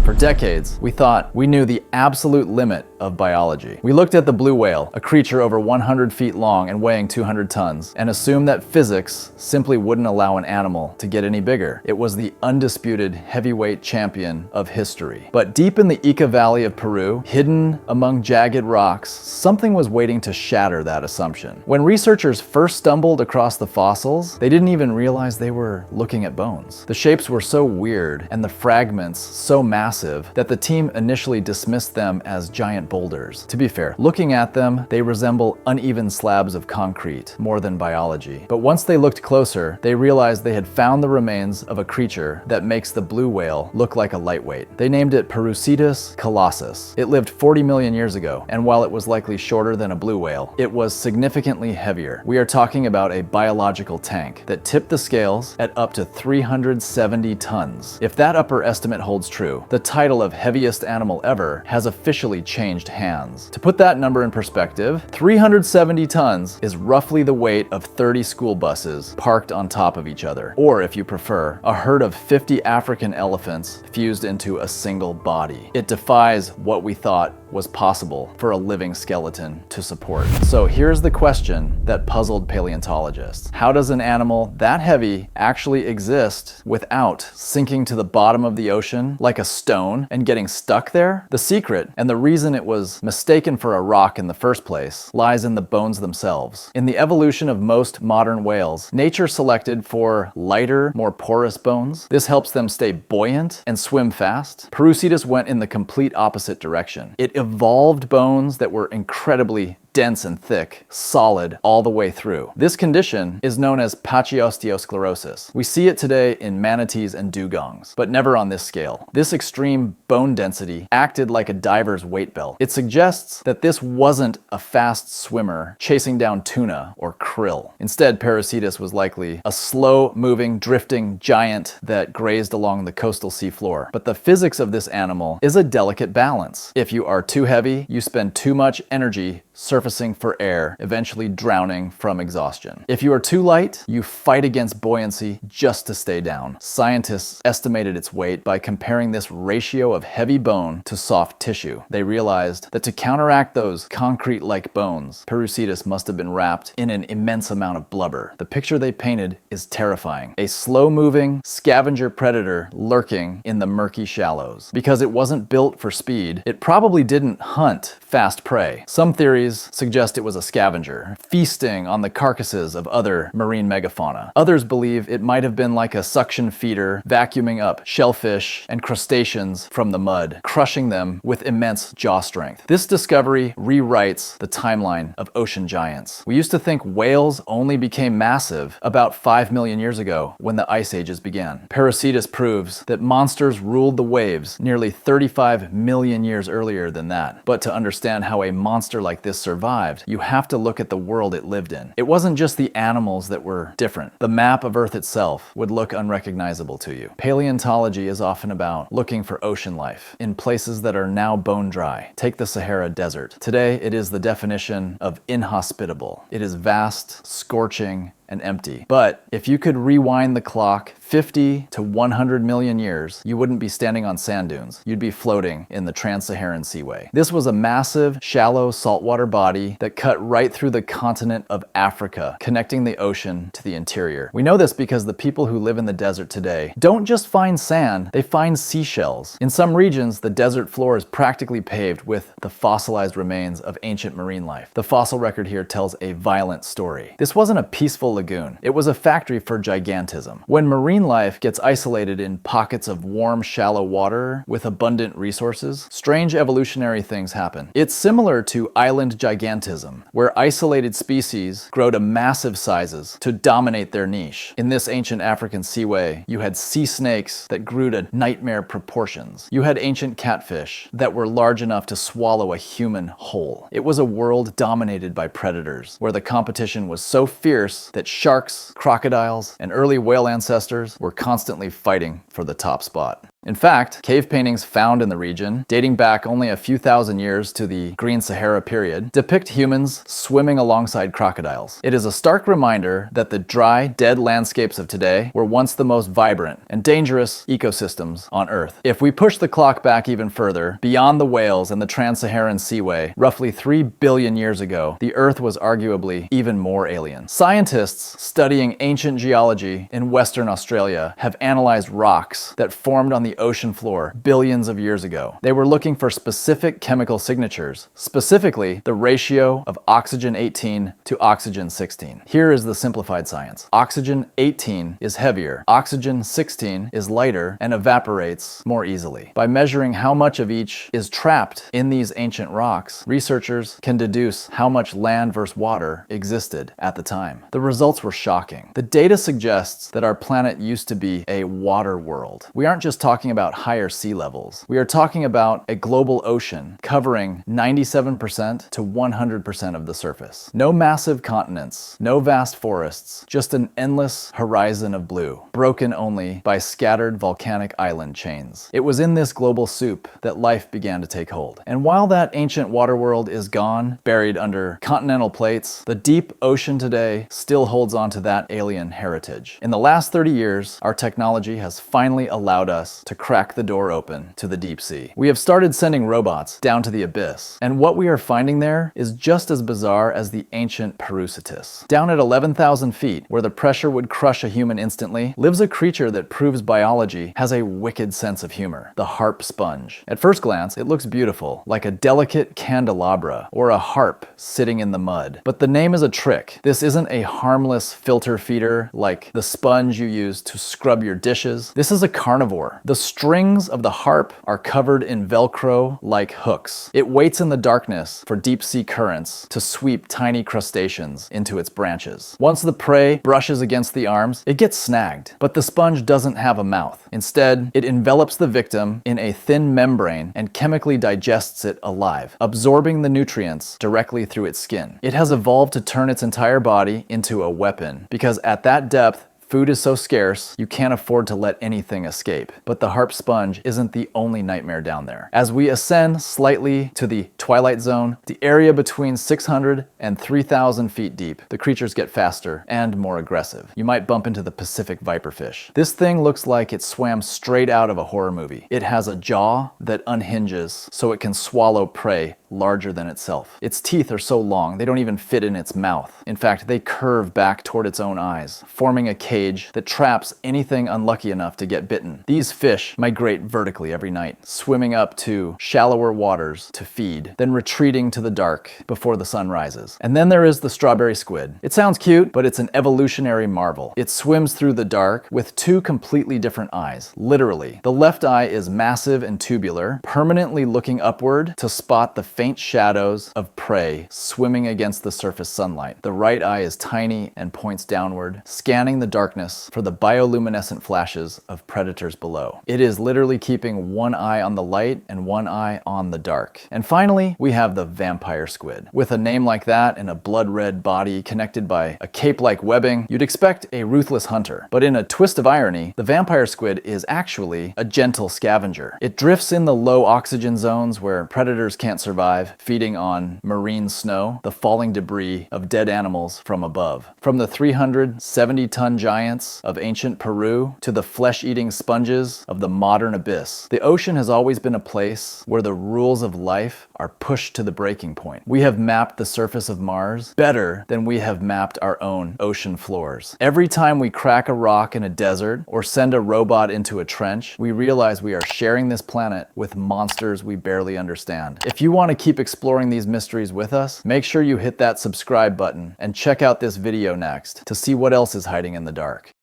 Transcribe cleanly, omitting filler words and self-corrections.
For decades, we thought we knew the absolute limit of biology. We looked at the blue whale, a creature over 100 feet long and weighing 200 tons, and assumed that physics simply wouldn't allow an animal to get any bigger. It was the undisputed heavyweight champion of history. But deep in the Ica Valley of Peru, hidden among jagged rocks, something was waiting to shatter that assumption. When researchers first stumbled across the fossils, they didn't even realize they were looking at bones. The shapes were so weird and the fragments so massive that the team initially dismissed them as giant boulders. To be fair, looking at them, they resemble uneven slabs of concrete more than biology. But once they looked closer, they realized they had found the remains of a creature that makes the blue whale look like a lightweight. They named it Perucetus colossus. It lived 40 million years ago, and while it was likely shorter than a blue whale, it was significantly heavier. We are talking about a biological tank that tipped the scales at up to 370 tons. If that upper estimate holds true, the title of heaviest animal ever has officially changed hands. To put that number in perspective, 370 tons is roughly the weight of 30 school buses parked on top of each other. Or if you prefer, a herd of 50 African elephants fused into a single body. It defies what we thought was possible for a living skeleton to support. So here's the question that puzzled paleontologists. How does an animal that heavy actually exist without sinking to the bottom of the ocean like a stone and getting stuck there? The secret, and the reason it was mistaken for a rock in the first place, lies in the bones themselves. In the evolution of most modern whales, nature selected for lighter, more porous bones. This helps them stay buoyant and swim fast. Perucetus went in the complete opposite direction. It evolved bones that were incredibly dense and thick, solid all the way through. This condition is known as pachyosteosclerosis. We see it today in manatees and dugongs, but never on this scale. This extreme bone density acted like a diver's weight belt. It suggests that this wasn't a fast swimmer chasing down tuna or krill. Instead, Perucetus was likely a slow-moving, drifting giant that grazed along the coastal seafloor. But the physics of this animal is a delicate balance. If you are too heavy, you spend too much energy surfacing for air, eventually drowning from exhaustion. If you are too light, you fight against buoyancy just to stay down. Scientists estimated its weight by comparing this ratio of heavy bone to soft tissue. They realized that to counteract those concrete-like bones, Perucetus must have been wrapped in an immense amount of blubber. The picture they painted is terrifying. A slow-moving scavenger predator lurking in the murky shallows. Because it wasn't built for speed, it probably didn't hunt fast prey. Some theories suggest it was a scavenger, feasting on the carcasses of other marine megafauna. Others believe it might have been like a suction feeder, vacuuming up shellfish and crustaceans from the mud, crushing them with immense jaw strength. This discovery rewrites the timeline of ocean giants. We used to think whales only became massive about 5 million years ago when the ice ages began. Perucetus proves that monsters ruled the waves nearly 35 million years earlier than that. But to understand how a monster like this survived, you have to look at the world it lived in. It wasn't just the animals that were different. The map of Earth itself would look unrecognizable to you. Paleontology is often about looking for ocean life in places that are now bone dry. Take the Sahara Desert. Today, it is the definition of inhospitable. It is vast, scorching, and empty. But if you could rewind the clock 50 to 100 million years, you wouldn't be standing on sand dunes. You'd be floating in the Trans-Saharan Seaway. This was a massive, shallow saltwater body that cut right through the continent of Africa, connecting the ocean to the interior. We know this because the people who live in the desert today don't just find sand, they find seashells. In some regions, the desert floor is practically paved with the fossilized remains of ancient marine life. The fossil record here tells a violent story. This wasn't a peaceful lagoon. It was a factory for gigantism. When marine life gets isolated in pockets of warm, shallow water with abundant resources, strange evolutionary things happen. It's similar to island gigantism, where isolated species grow to massive sizes to dominate their niche. In this ancient African seaway, you had sea snakes that grew to nightmare proportions. You had ancient catfish that were large enough to swallow a human whole. It was a world dominated by predators, where the competition was so fierce that sharks, crocodiles, and early whale ancestors were constantly fighting for the top spot. In fact, cave paintings found in the region, dating back only a few thousand years to the Green Sahara period, depict humans swimming alongside crocodiles. It is a stark reminder that the dry, dead landscapes of today were once the most vibrant and dangerous ecosystems on Earth. If we push the clock back even further, beyond the whales and the Trans-Saharan Seaway, roughly 3 billion years ago, the Earth was arguably even more alien. Scientists studying ancient geology in Western Australia have analyzed rocks that formed on the ocean floor billions of years ago. They were looking for specific chemical signatures, specifically the ratio of oxygen-18 to oxygen-16. Here is the simplified science. Oxygen-18 is heavier, oxygen-16 is lighter, and evaporates more easily. By measuring how much of each is trapped in these ancient rocks, researchers can deduce how much land versus water existed at the time. The results were shocking. The data suggests that our planet used to be a water world. We aren't just talking about higher sea levels. We are talking about a global ocean covering 97% to 100% of the surface. No massive continents, no vast forests, just an endless horizon of blue, broken only by scattered volcanic island chains. It was in this global soup that life began to take hold. And while that ancient water world is gone, buried under continental plates, the deep ocean today still holds on to that alien heritage. In the last 30 years, our technology has finally allowed us to crack the door open to the deep sea. We have started sending robots down to the abyss, and what we are finding there is just as bizarre as the ancient Perucetus. Down at 11,000 feet, where the pressure would crush a human instantly, lives a creature that proves biology has a wicked sense of humor, the harp sponge. At first glance, it looks beautiful, like a delicate candelabra or a harp sitting in the mud. But the name is a trick. This isn't a harmless filter feeder like the sponge you use to scrub your dishes. This is a carnivore. The strings of the harp are covered in Velcro like hooks. It waits in the darkness for deep sea currents to sweep tiny crustaceans into its branches. Once the prey brushes against the arms, it gets snagged. But the sponge doesn't have a mouth. Instead, it envelops the victim in a thin membrane and chemically digests it alive, absorbing the nutrients directly through its skin. It has evolved to turn its entire body into a weapon, because at that depth, food is so scarce, you can't afford to let anything escape. But the harp sponge isn't the only nightmare down there. As we ascend slightly to the twilight zone, the area between 600 and 3,000 feet deep, the creatures get faster and more aggressive. You might bump into the Pacific viperfish. This thing looks like it swam straight out of a horror movie. It has a jaw that unhinges so it can swallow prey larger than itself. Its teeth are so long, they don't even fit in its mouth. In fact, they curve back toward its own eyes, forming a cage that traps anything unlucky enough to get bitten. These fish migrate vertically every night, swimming up to shallower waters to feed, then retreating to the dark before the sun rises. And then there is the strawberry squid. It sounds cute, but it's an evolutionary marvel. It swims through the dark with two completely different eyes, literally. The left eye is massive and tubular, permanently looking upward to spot the faint shadows of prey swimming against the surface sunlight. The right eye is tiny and points downward, scanning the darkness for the bioluminescent flashes of predators below. It is literally keeping one eye on the light and one eye on the dark. And finally, we have the vampire squid. With a name like that and a blood-red body connected by a cape-like webbing, you'd expect a ruthless hunter. But in a twist of irony, the vampire squid is actually a gentle scavenger. It drifts in the low oxygen zones where predators can't survive, feeding on marine snow, the falling debris of dead animals from above. From the 370-ton giants of ancient Peru to the flesh-eating sponges of the modern abyss, the ocean has always been a place where the rules of life are pushed to the breaking point. We have mapped the surface of Mars better than we have mapped our own ocean floors. Every time we crack a rock in a desert or send a robot into a trench, we realize we are sharing this planet with monsters we barely understand. If you want to keep exploring these mysteries with us, make sure you hit that subscribe button and check out this video next to see what else is hiding in the dark.